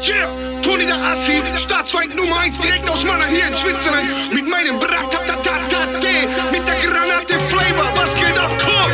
Yeah, Toni der Assi, Staatsfeind Nummer 1, direkt aus meiner hier in Switzerland. Mit meinem Bratatatatate, mit der Granate Flavor, was geht ab, komm?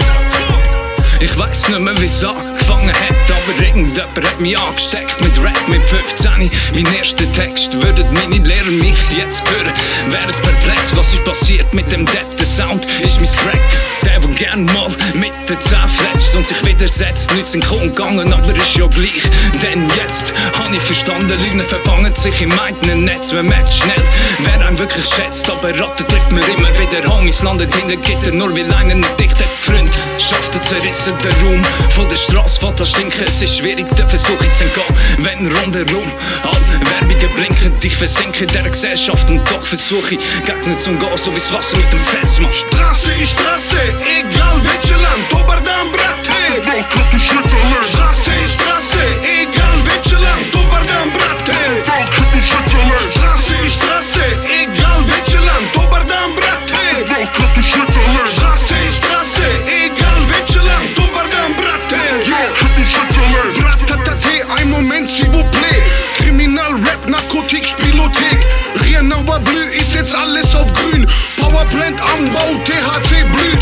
Ich weiss nicht mehr, wie's angefangen hat, aber irgendjemand hat mich angesteckt mit Rap mit 15. Mein erster Text, würden meine Lehrer mich jetzt hören, wäre es perplex. Was ist passiert mit dem deppen Sound? Ist mein Crack, der gern mal mit den Zähnen fletscht und sich widersetzt. Nichts in Grund gegangen, aber ist ja gleich. Denn jetzt habe ich verstanden, Lügen verfangen sich im eigenen Netz. Man merkt schnell, wer einen wirklich schätzt, aber Ratten trifft mir immer wieder Homies landet hinter Gitter, nur weil einer nicht dicht hat. Freund schafft es zerrissen der Raum von der Straße, von das Stinken. Es ist schwierig, der Versuch zu entgehen, wenn rundherum all Werbungen blinken. Ich versinke in dieser Gesellschaft und doch versuche ich Gegner zu umgehen, so wie's Wasser mit dem Fels macht. Straße ist Straße, egal welches Land, dobar dan brate, Weltkarte Switzerland. Straße ist Straße, egal welches Land, dobar dan brate, Weltkarte Switzerland. Straße ist Straße, egal welches Land, dobar dan brate, Weltkarte Switzerland. Straße ist Straße, egal welches Land, dobar dan brate, Weltkarte Switzerland. Bratatate, ein Moment, s'il vous plaît. Kriminal, Rap, Narkotik, Spielothek. Rienauer Blü ist jetzt alles auf grün. Powerplant, Anbau, THC blüht.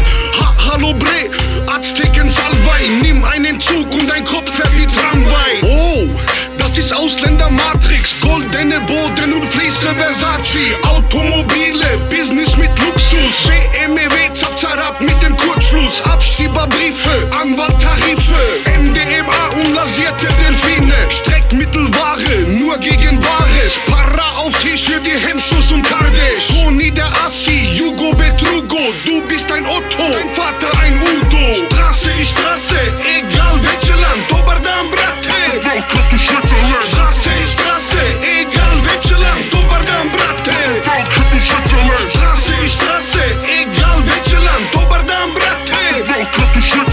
Hallo Bre, Azteken Salvei. Nimm einen Zug und dein Kopf fährt wie Tramway. Oh, das ist Ausländer-Matrix. Goldene Boden und Fliese Versace. Automobile, Business mit Luxus. BMW, Zapzarab mit dem Kurzschluss. Abschieberbriefe, Anwalttarife. MDMA und lasierte Delfine. Streckmittelware, nur gegen Bares. Para auf Tisch für die Hemmschuss und Kardesh. Toni der Assi, Jugo Betrugo. Du bist ein Otto, dein Vater ein Udo. Straße ist Straße, egal welches Land, dobar dan brate, Weltkarte Switzerland. Straße ist Straße, egal welches Land, dobar dan brate, Weltkarte Switzerland. Straße ist Straße, egal welches Land, dobar dan brate, Weltkarte Switzerland.